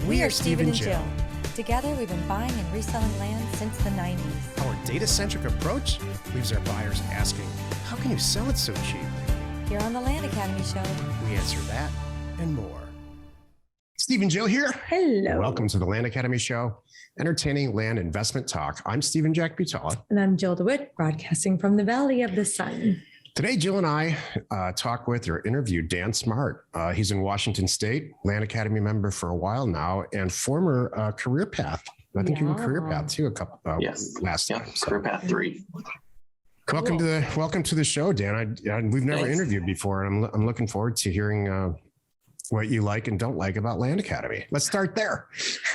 We are Steve and Jill. Together, we've been buying and reselling land since the 90s. Our data-centric approach leaves our buyers asking, how can you sell it so cheap? Here on the Land Academy Show, We answer that and more. Steve and Jill here. Hello. Welcome to the Land Academy Show, entertaining land investment talk. I'm Stephen Jack Butala. And I'm Jill DeWitt, broadcasting from the Valley of the Sun. Today, Jill and I talk with or interviewed Dan Smart. He's in Washington State, Land Academy member for a while now, and former Career Path. I think you were Career Path too a couple last time. So. Career Path 3. Cool. Welcome to the show, Dan. We've never interviewed before, and I'm looking forward to hearing what you like and don't like about Land Academy. Let's start there.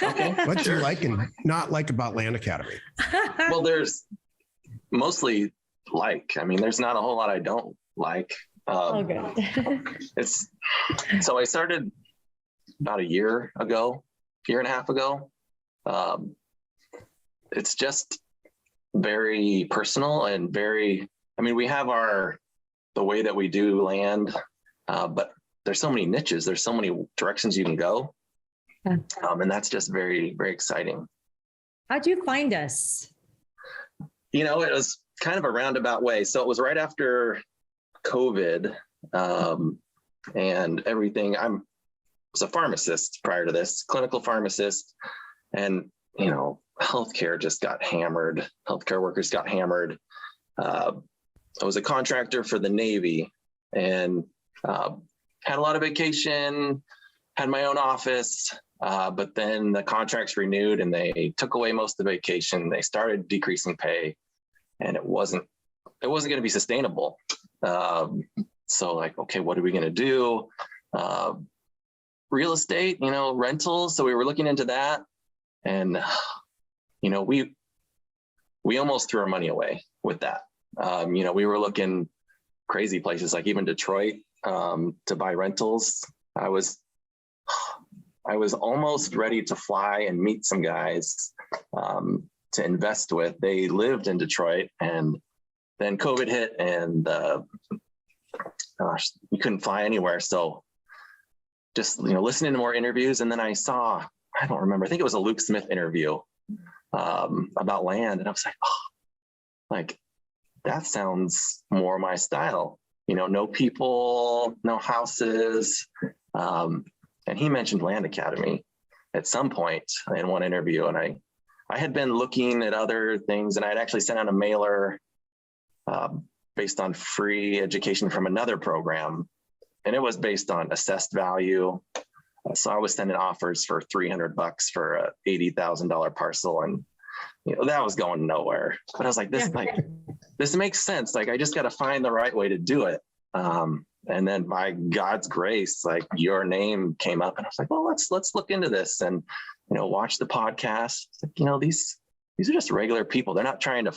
Okay. What do you like and not like about Land Academy? Well, there's mostly there's not a whole lot I don't like. Okay. So I started about a year and a half ago. It's just very personal and we have the way that we do land, but there's so many niches, there's so many directions you can go. Yeah. And that's just very, very exciting. How'd you find us? It was kind of a roundabout way. So it was right after COVID and everything. I was a pharmacist prior to this, clinical pharmacist, and healthcare just got hammered. Healthcare workers got hammered. I was a contractor for the Navy and had a lot of vacation, had my own office, but then the contracts renewed and they took away most of the vacation. They started decreasing pay, and it wasn't going to be sustainable. So okay, what are we going to do? Real estate, rentals. So we were looking into that, and we almost threw our money away with that. We were looking crazy places, like even Detroit, to buy rentals. I was almost ready to fly and meet some guys to invest with. They lived in Detroit, and then COVID hit, and you couldn't fly anywhere. So just listening to more interviews, and then I don't remember, I think it was a Luke Smith interview about land, and I was like, that sounds more my style. No people, no houses. And he mentioned Land Academy at some point in one interview. And I had been looking at other things, and I had actually sent out a mailer based on free education from another program. And it was based on assessed value. So I was sending offers for $300 for a $80,000 parcel. And that was going nowhere. But I was like, this makes sense. I just got to find the right way to do it. And then by God's grace, your name came up, and I was like, well, let's look into this and, watch the podcast. These are just regular people. They're not trying to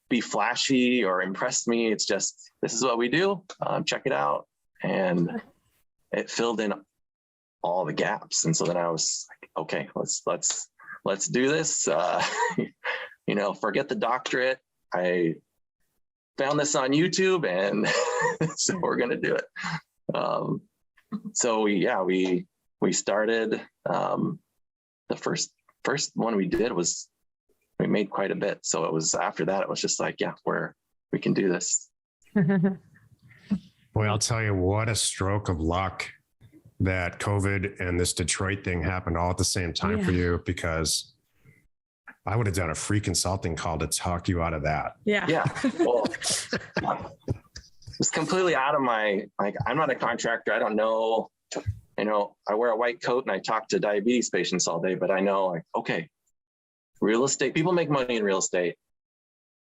be flashy or impress me. It's just, this is what we do. Check it out. And it filled in all the gaps. And so then I was like, okay, let's do this. Forget the doctorate. I found this on YouTube, and so we're going to do it. So we started, the first one we did we made quite a bit. So it was after that, it was just we can do this. Boy, I'll tell you, what a stroke of luck that COVID and this Detroit thing happened all at the same time for you, because I would have done a free consulting call to talk you out of that. Yeah. Yeah. Well, it's completely out of I'm not a contractor. I don't know. I wear a white coat and I talk to diabetes patients all day, but I know okay, real estate, people make money in real estate.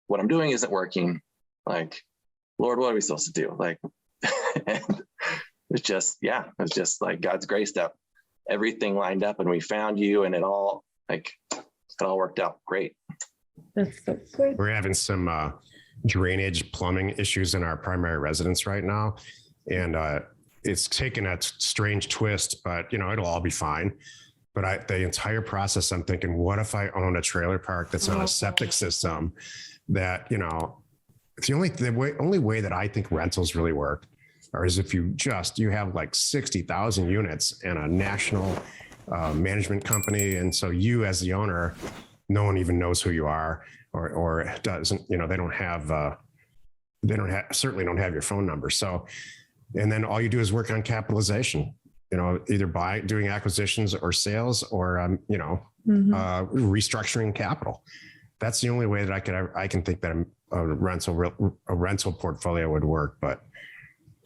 What I'm doing isn't working. Lord, what are we supposed to do? And it's just God's grace that everything lined up and we found you, and it all worked out great. That's so good. We're having some drainage plumbing issues in our primary residence right now. And it's taken a strange twist, but it'll all be fine. But the entire process, I'm thinking, what if I own a trailer park that's on a septic system that, the only way that I think rentals really work is if you have 60,000 units and a national management company. And so you as the owner, no one even knows who you are or doesn't, you know, they don't have, certainly don't have your phone number. So, and then all you do is work on capitalization, you know, either by doing acquisitions or sales or, you know, restructuring capital. That's the only way that I can think that a rental portfolio would work, but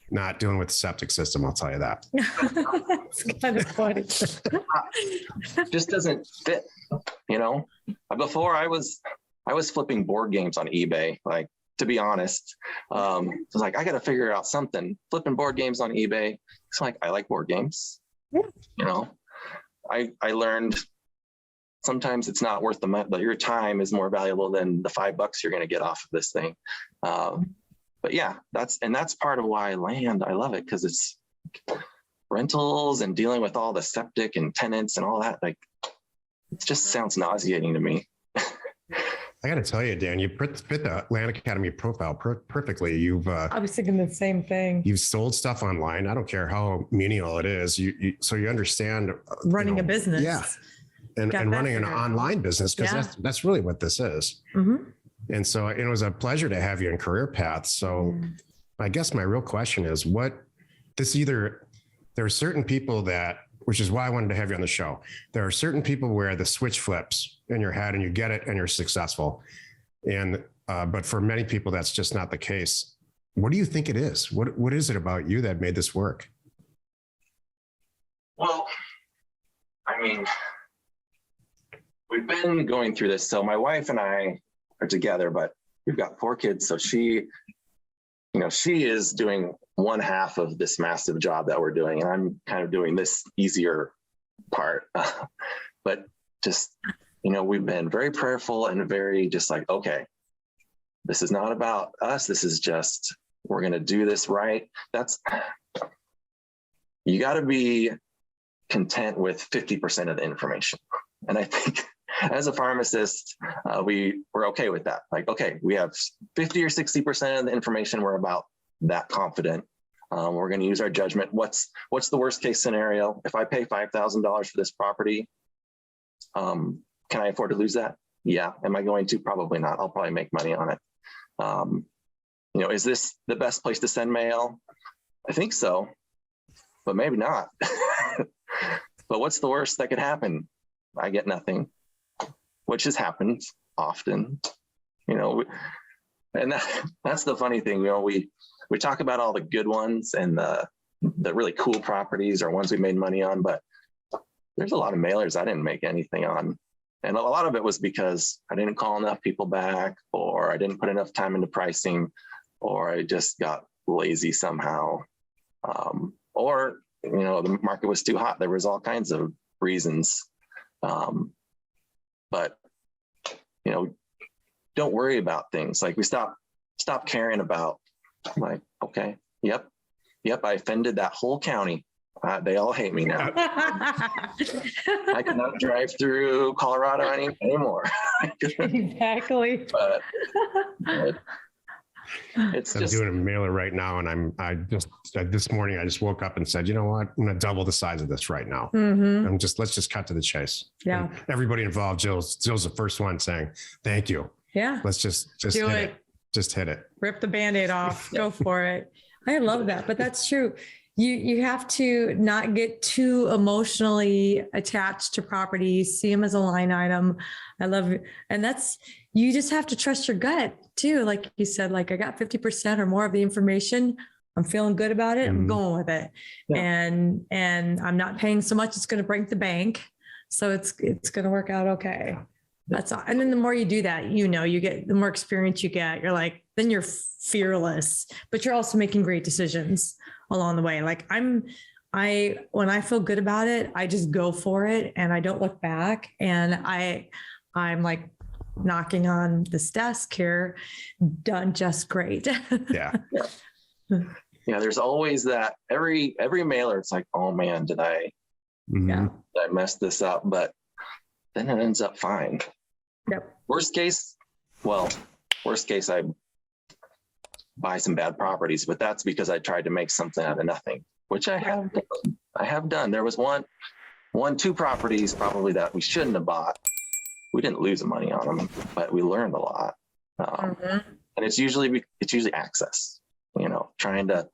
not dealing with the septic system. I'll tell you that. It's kind of funny. Just doesn't fit, you know. Before I was flipping board games on eBay. Like, to be honest, I was like, I got to figure out something. Flipping board games on eBay. It's like, I like board games. You know, I learned sometimes it's not worth the money, but your time is more valuable than the $5 you're going to get off of this thing. But yeah, that's part of why land, I love it, because it's rentals and dealing with all the septic and tenants and all that. Like, it just sounds nauseating to me. I got to tell you, Dan, you fit the Land Academy profile perfectly. I was thinking the same thing. You've sold stuff online. I don't care how menial it is. So you understand Running a business. Yeah. And running an online business, because that's really what this is. And so it was a pleasure to have you in Career Path. So I guess my real question is there are certain people that, which is why I wanted to have you on the show. There are certain people where the switch flips in your head and you get it and you're successful. And, but for many people, that's just not the case. What do you think it is? What is it about you that made this work? Well, I mean, we've been going through this. So my wife and I are together, but we've got 4 kids. So she is doing one half of this massive job that we're doing, and I'm kind of doing this easier part. But just, you know, we've been very prayerful and very just like, okay, this is not about us. This is just, we're going to do this right. You got to be content with 50% of the information. And I think as a pharmacist, we're okay with that. Like, okay, we have 50 or 60% of the information. We're about that confident. We're going to use our judgment. What's the worst case scenario? If I pay $5,000 for this property, can I afford to lose that? Yeah. Am I going to? Probably not. I'll probably make money on it. You know, is this the best place to send mail? I think so, but maybe not. But what's the worst that could happen? I get nothing, which has happened often, you know. And that's the funny thing, you know, we talk about all the good ones and the really cool properties or ones we made money on, but there's a lot of mailers I didn't make anything on. And a lot of it was because I didn't call enough people back, or I didn't put enough time into pricing, or I just got lazy somehow. Or, you know, the market was too hot. There was all kinds of reasons. But, you know, don't worry about things. Like, we stop caring about, like, okay, yep, I offended that whole county. They all hate me now. I cannot drive through Colorado anymore. Exactly. But it's I'm doing a mailer right now, and this morning I just woke up and said, you know what, I'm going to double the size of this right now. Let's just cut to the chase. Yeah. And everybody involved, Jill's the first one saying, thank you. Yeah. Let's just do hit it. Just hit it. Rip the Band-Aid off. Go for it. I love that, but that's true. You have to not get too emotionally attached to properties, see them as a line item. I love it. And you just have to trust your gut too. Like you said, like, I got 50% or more of the information. I'm feeling good about it. I'm going with it. Yeah. And I'm not paying so much, it's going to break the bank. So it's going to work out okay. That's all. And then the more you do that, you know, the more experience you get, you're like, then you're fearless, but you're also making great decisions along the way. Like, when I feel good about it, I just go for it and I don't look back. And I'm like knocking on this desk here, done just great. Yeah. Yeah. There's always that every mailer. It's like, oh man, did I mess this up? But then it ends up fine. Yep. Worst case, I buy some bad properties, but that's because I tried to make something out of nothing, which I have done. There was one 2 properties probably that we shouldn't have bought. We didn't lose money on them, but we learned a lot. And it's usually access, trying to,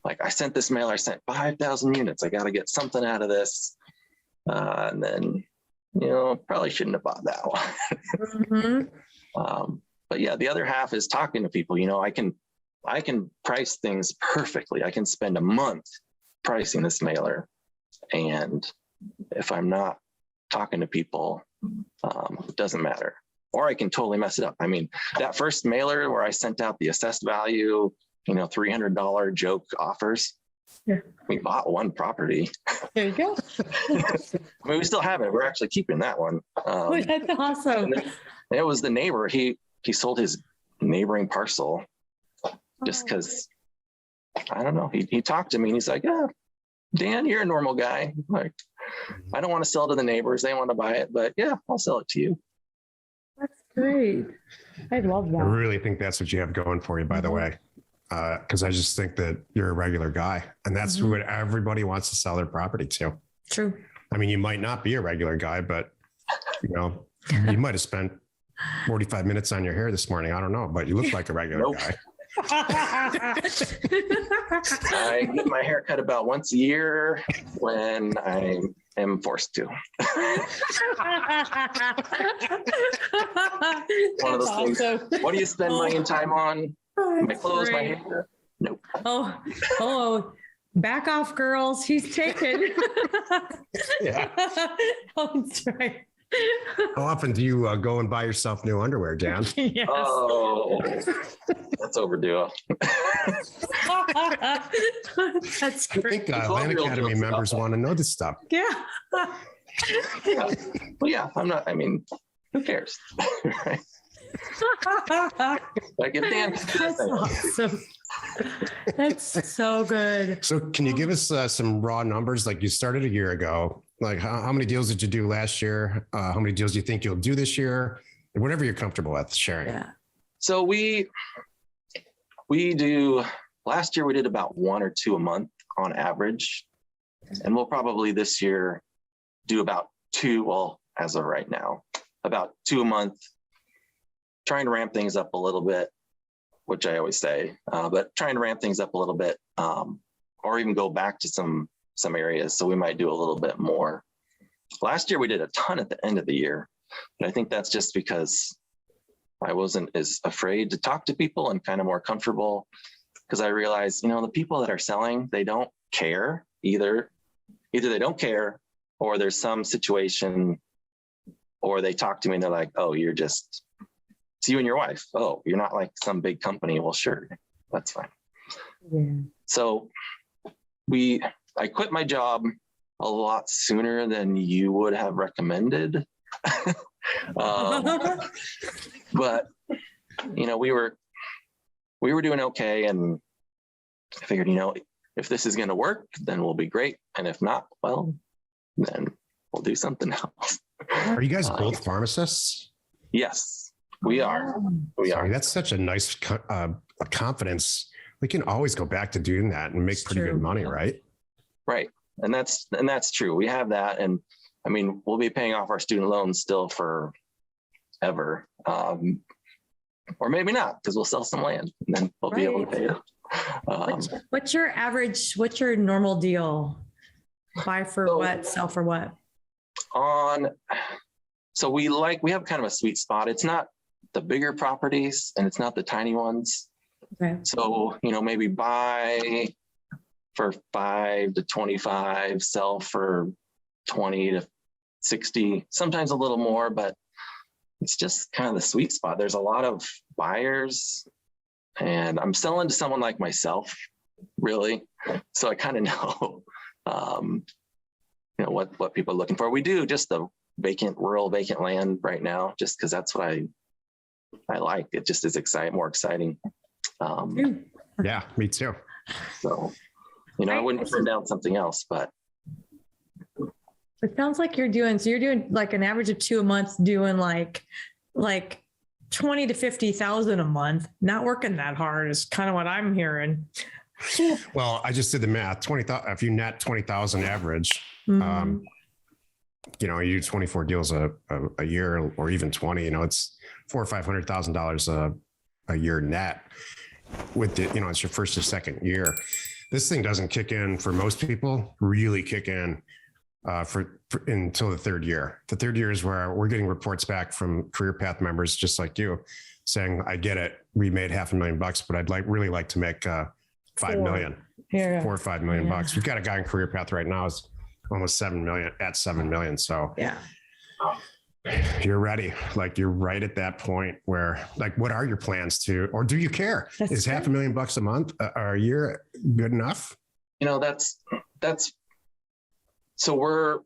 like, I sent this mailer, I sent 5,000 units. I got to get something out of this. And then, probably shouldn't have bought that one. But yeah, the other half is talking to people. I can price things perfectly. I can spend a month pricing this mailer. And if I'm not talking to people, it doesn't matter. Or I can totally mess it up. I mean, that first mailer where I sent out the assessed value, $300 joke offers. Yeah. We bought 1 property. There you go. I mean, we still have it. We're actually keeping that one. That's awesome. It was the neighbor. He sold his neighboring parcel just because, I don't know. He talked to me and he's like, "Yeah, Dan, you're a normal guy. Like, I don't want to sell to the neighbors. They want to buy it, but yeah, I'll sell it to you." That's great. I love that. I really think that's what you have going for you, by the way. Because I just think that you're a regular guy, and that's what everybody wants to sell their property to. True. I mean, you might not be a regular guy, but you might have spent 45 minutes on your hair this morning. I don't know, but you look like a regular guy. I get my hair cut about once a year when I am forced to. One of those things. What do you spend money and time on? My clothes, my hair? Nope. Oh, back off, girls. He's taken. Yeah. Oh, that's right. How often do you go and buy yourself new underwear, Dan? Yes. Oh, that's overdue. That's I think Land Academy members want to know this stuff. Yeah. Yeah. Well, yeah, who cares? Right? Like, if Dan, that's awesome. That's so good. So can you give us some raw numbers? Like, you started a year ago. Like, how many deals did you do last year? How many deals do you think you'll do this year? Whatever you're comfortable with sharing. Yeah. So we do, last year we did about 1 or 2 a month on average. And we'll probably this year do about 2, well, as of right now, about 2 a month, trying to ramp things up a little bit, which I always say, but trying to ramp things up a little bit, or even go back to some areas. So we might do a little bit more. Last year, we did a ton at the end of the year. And I think that's just because I wasn't as afraid to talk to people and kind of more comfortable, because I realized, the people that are selling, they don't care either. Either they don't care, or there's some situation, or they talk to me and they're like, "Oh, it's you and your wife. Oh, you're not like some big company." Well, sure, that's fine. Yeah. So I quit my job a lot sooner than you would have recommended. But we were doing okay, and I figured, if this is going to work, then we'll be great, and if not, well, then we'll do something else. Are you guys both pharmacists? Yes, we are. We are. That's such a nice confidence. We can always go back to doing that and make pretty good money, right? Right. And that's true. We have that. And we'll be paying off our student loans still forever. Or maybe not, because we'll sell some land and then we'll be able to pay it. What's your normal deal? Buy for what, sell for what? So we have kind of a sweet spot. It's not the bigger properties and it's not the tiny ones. Okay. So, maybe buy for 5 to 25, sell for 20 to 60, sometimes a little more, but it's just kind of the sweet spot. There's a lot of buyers, and I'm selling to someone like myself, really. So I kind of know, what people are looking for. We do just the rural vacant land right now, just because that's what I like. It just is more exciting. Yeah, me too. So, I wouldn't turn down something else, but. It sounds like you're doing like an average of 2 a month, doing like 20 to 50,000 a month, not working that hard is kind of what I'm hearing. Well, I just did the math. 20,000. If you net 20,000 average, you do 24 deals a year or even 20, it's $400,000 or $500,000 a year net with the, it's your first or second year. This thing doesn't kick in for most people, really kick in for until the third year. The third year is where we're getting reports back from career path members just like you saying, I get it. We made $500,000, but I'd really like to make 5 million, Yeah. 4 or 5 million bucks. We've got a guy in career path right now is almost 7 million at 7 million. So Yeah. you're ready. Like you're right at that point where like, what are your plans to, or do you care? That's Is good. $500,000 a month or a year good enough? That's so we're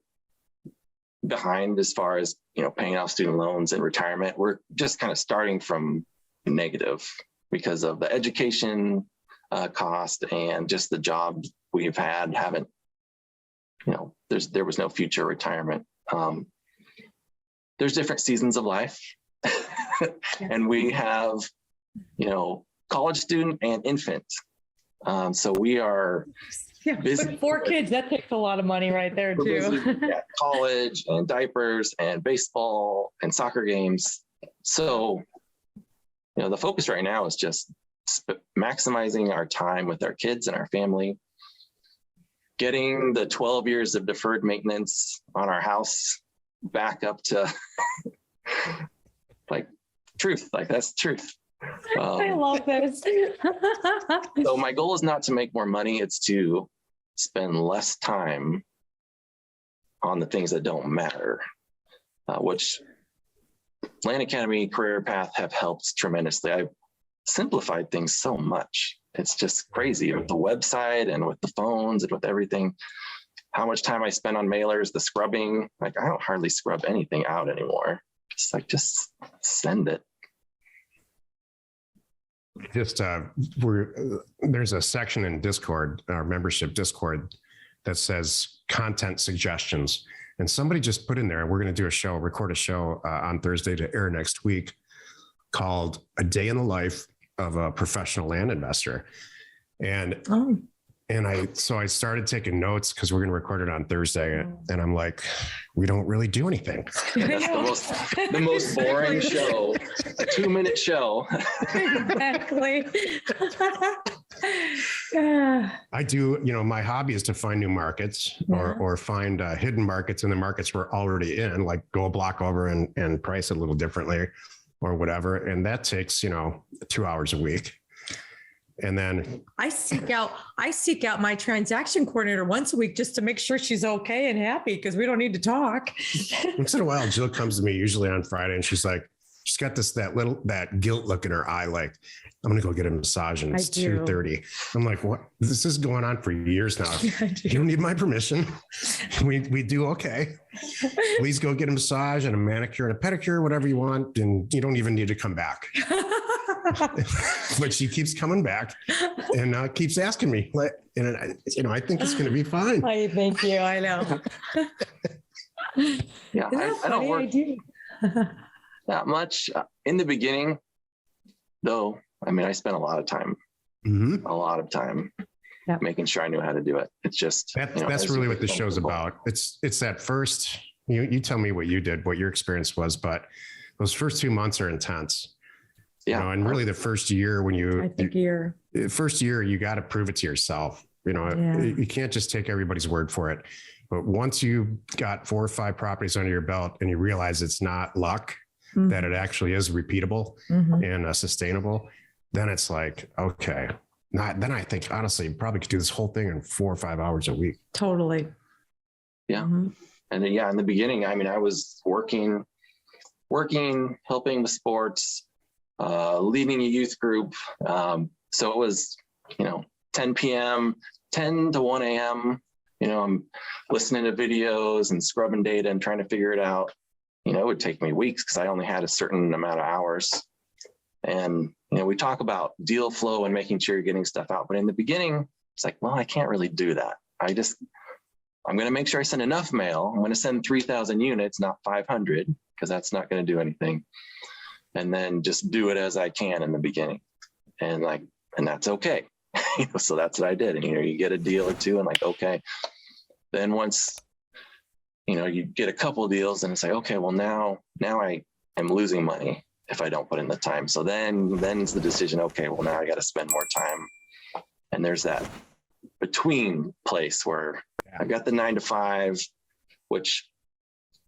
behind as far as paying off student loans and retirement. We're just kind of starting from negative because of the education cost and just the jobs we've haven't there was no future retirement. There's different seasons of life and we have college student and infant, so we are busy With 4 kids, that takes a lot of money right there We're too. busy at college and diapers and baseball and soccer games. So, the focus right now is just maximizing our time with our kids and our family, getting the 12 years of deferred maintenance on our house back up to like truth, like that's truth. I love this. So my goal is not to make more money. It's to spend less time on the things that don't matter, which Land Academy Career Path have helped tremendously. I've simplified things so much. It's just crazy with the website and with the phones and with everything. How much time I spend on mailers, the scrubbing, like I don't hardly scrub anything out anymore. Just send it. There's a section in Discord, our membership Discord, that says content suggestions. And somebody just put in there, we're going to record a show on Thursday to air next week called A Day in the Life of a Professional Land Investor. And I started taking notes because we're going to record it on Thursday. And I'm like, we don't really do anything. That's the most boring show, a 2-minute show. Exactly. I do, my hobby is to find new markets or find hidden markets in the markets we're already in, like go a block over and price it a little differently or whatever. And that takes, 2 hours a week. And then I seek out my transaction coordinator once a week just to make sure she's okay and happy because we don't need to talk. once in a while, Jill comes to me usually on Friday and she's like, she's got that guilt look in her eye. Like, I'm going to go get a massage and it's 2:30. I'm like, what? This is going on for years now. You don't need my permission. We do. Okay. Please go get a massage and a manicure and a pedicure, whatever you want. And you don't even need to come back. But she keeps coming back and keeps asking me, and I think it's going to be fine. Thank you. I know. Yeah, I don't work that much in the beginning, though. I mean, I spent a lot of time, making sure I knew how to do it. It's just that's really what the show's about. It's that first. You tell me what you did, what your experience was, but those first 2 months are intense. Yeah. And really the first year first year, you got to prove it to yourself. You can't just take everybody's word for it. But once you got 4 or 5 properties under your belt and you realize it's not luck, that it actually is repeatable and sustainable, then it's like, okay. Then I think, honestly, you probably could do this whole thing in 4 or 5 hours a week. Totally. Yeah. And then, in the beginning, I mean, I was working, helping with sports, leading a youth group. So it was, 10 p.m., 10 to 1 a.m., I'm listening to videos and scrubbing data and trying to figure it out. It would take me weeks because I only had a certain amount of hours. And, we talk about deal flow and making sure you're getting stuff out. But in the beginning, it's like, well, I can't really do that. I'm going to make sure I send enough mail. I'm going to send 3,000 units, not 500, because that's not going to do anything. And then just do it as I can in the beginning. And that's okay. So that's what I did. And, you get a deal or two and okay. Then once you get a couple of deals and it's like, okay, well now I am losing money if I don't put in the time. So then's the decision, okay, well now I got to spend more time. And there's that between place where I've got the 9 to 5, which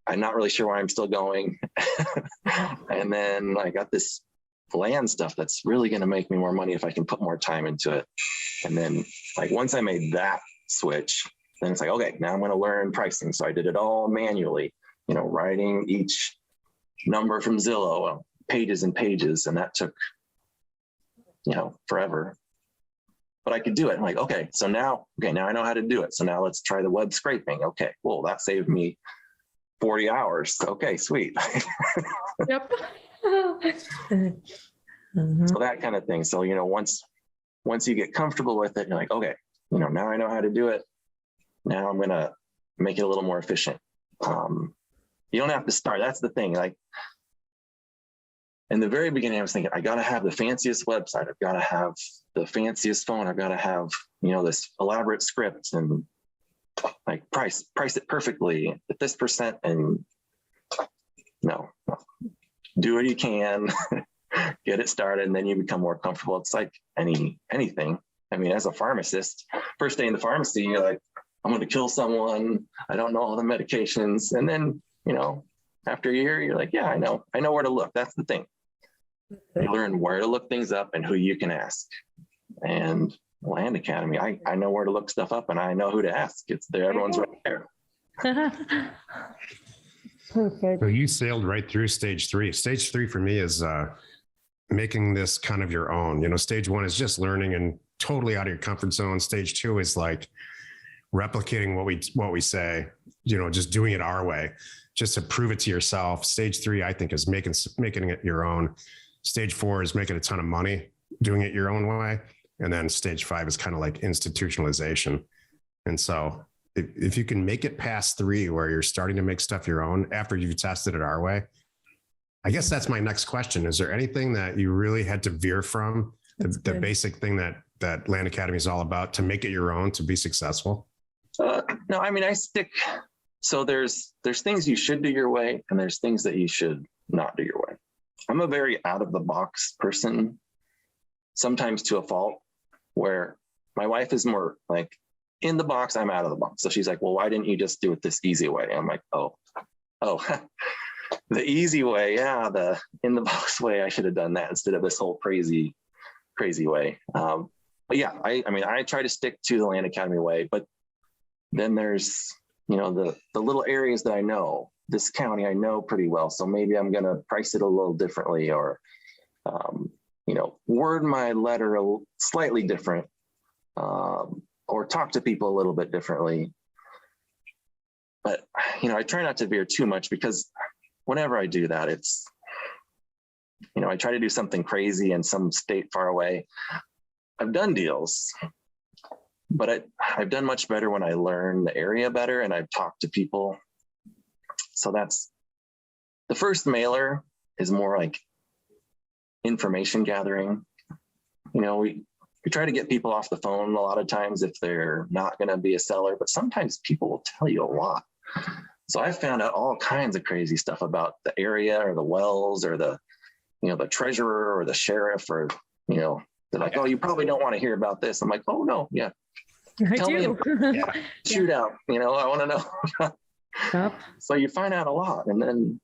I'm not really sure why I'm still going. And then I got this land stuff that's really going to make me more money if I can put more time into it. And then like once I made that switch, then it's like, okay, now I'm going to learn pricing. So I did it all manually, writing each number from Zillow, pages and pages. And that took, forever. But I could do it. I'm like, okay, now I know how to do it. So now let's try the web scraping. Okay, well, that saved me 40 hours. Okay, sweet. Yep. So that kind of thing. So, once you get comfortable with it, you're like, okay, now I know how to do it. Now I'm going to make it a little more efficient. You don't have to start. That's the thing. Like in the very beginning, I was thinking, I got to have the fanciest website. I've got to have the fanciest phone. I've got to have, this elaborate script and like price it perfectly at this percent. And no, do what you can, get it started, and then you become more comfortable. It's like anything. I mean, as a pharmacist, first day in the pharmacy, you're like, I'm going to kill someone. I don't know all the medications. And then, after a year, you're like, yeah, I know where to look. That's the thing. You learn where to look things up and who you can ask. And Land Academy, I know where to look stuff up and I know who to ask. It's there. Everyone's right there. Perfect. So you sailed right through stage 3. Stage 3 for me is making this kind of your own. Stage 1 is just learning and totally out of your comfort zone. Stage 2 is like replicating what we say, just doing it our way, just to prove it to yourself. Stage 3, I think, is making it your own. Stage 4 is making a ton of money, doing it your own way. And then stage 5 is kind of like institutionalization. And so if you can make it past 3, where you're starting to make stuff your own after you've tested it our way, I guess that's my next question. Is there anything that you really had to veer from, the basic thing that Land Academy is all about, to make it your own, to be successful? No, I mean, I stick. So there's things you should do your way, and there's things that you should not do your way. I'm a very out of the box person, sometimes to a fault, where my wife is more like, in the box, I'm out of the box. So she's like, well, why didn't you just do it this easy way? I'm like, oh, the easy way. Yeah. The in the box way. I should have done that instead of this whole crazy way. But yeah, I mean, I try to stick to the Land Academy way, but then there's, the little areas that I know, this county I know pretty well. So maybe I'm going to price it a little differently, or, word my letter slightly different, or talk to people a little bit differently. But, I try not to veer too much, because whenever I do that, it's, I try to do something crazy in some state far away. I've done deals, but I've done much better when I learn the area better and I've talked to people. So that's the first mailer is more like information gathering. We try to get people off the phone a lot of times if they're not going to be a seller, but sometimes people will tell you a lot. So I found out all kinds of crazy stuff about the area or the wells or the treasurer or the sheriff, or, they're like, oh, you probably don't want to hear about this. I'm like, oh no. Yeah. Tell me, shoot out, I want to know. Yep. So you find out a lot. And then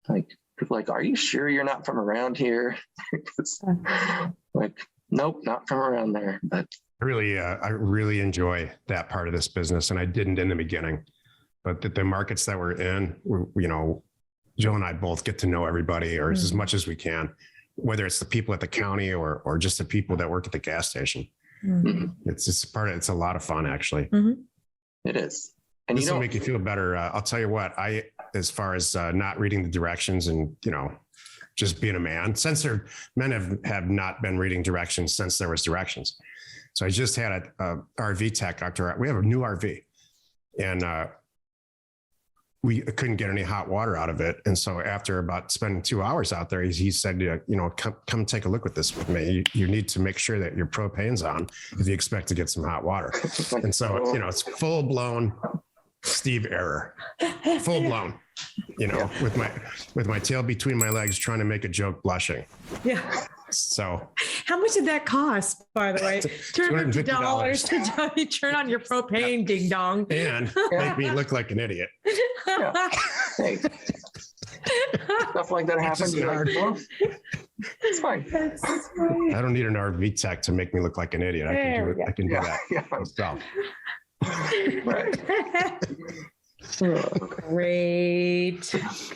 like, people are like, are you sure you're not from around here? Like, nope, not from around there. But I really enjoy that part of this business. And I didn't in the beginning, but the markets that we're in, Jill and I both get to know everybody, or as much as we can, whether it's the people at the county or just the people that work at the gas station. Mm-hmm. It's just it's a lot of fun, actually. Mm-hmm. It is. And this will make you feel better. I'll tell you what, as far as not reading the directions and, just being a man, since men have not been reading directions since there was directions. So I just had a RV tech after we have a new RV, and we couldn't get any hot water out of it. And so after about spending 2 hours out there, he said, come take a look at this with me. You need to make sure that your propane's on if you expect to get some hot water. And so, it's full blown Steve error, full blown, with my tail between my legs, trying to make a joke, blushing. Yeah. So How much did that cost, by the way? $250 to turn on your propane, ding dong. and make me look like an idiot. Yeah. Hey, stuff like that happens. isn't hard. It's fine. That's right. I don't need an RV tech to make me look like an idiot. I can do that Yeah. myself. Right.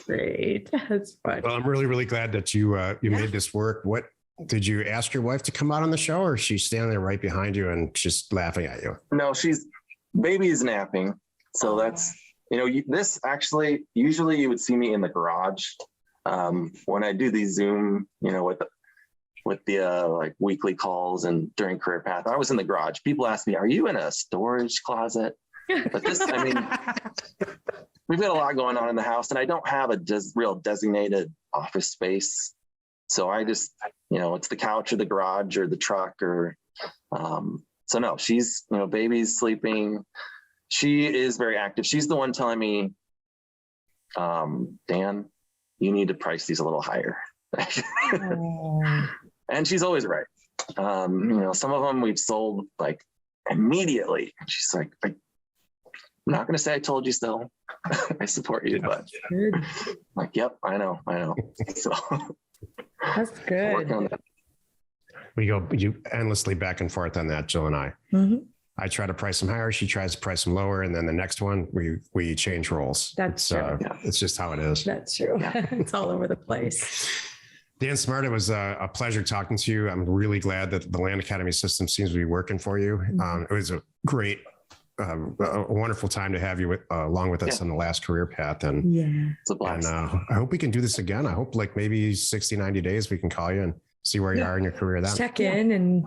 Great. That's fun. Well, I'm really, really glad that you made this work. What did you ask your wife to come out on the show, or is she standing there right behind you and just laughing at you? No, baby is napping. So that's, this actually, usually you would see me in the garage. When I do these Zoom, with the like weekly calls and during career path, I was in the garage. People ask me, are you in a storage closet? But this, we've got a lot going on in the house, and I don't have a real designated office space. So I just, it's the couch or the garage or the truck so no, she's, baby's sleeping. She is very active. She's the one telling me, Dan, you need to price these a little higher. And she's always right. Some of them we've sold like immediately. She's like, I'm not going to say I told you so. I support you, but like, yep, I know. So That's good. working on that. We go endlessly back and forth on that, Jill and I. Mm-hmm. I try to price them higher. She tries to price them lower. And then the next one, we change roles. That's true. It's just how it is. That's true. Yeah. It's all over the place. Dan Smart, it was a pleasure talking to you. I'm really glad that the Land Academy system seems to be working for you. It was a great, a wonderful time to have you along with us on the last career path. And, It's a blast. I hope we can do this again. I hope like maybe 60, 90 days, we can call you and see where you are in your career then. Check in and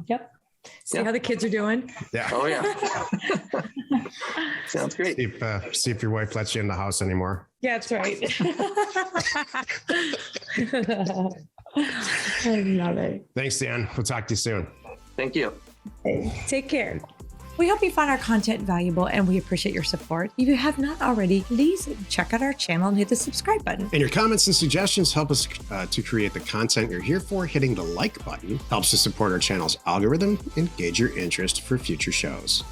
see how the kids are doing. Yeah. Oh yeah. Sounds great. See if your wife lets you in the house anymore. Yeah, that's right. I love it. Thanks, Dan. We'll talk to you soon. Thank you. Take care. We hope you find our content valuable and we appreciate your support. If you have not already, please check out our channel and hit the subscribe button. And your comments and suggestions help us to create the content you're here for. Hitting the like button helps to support our channel's algorithm and gauge your interest for future shows.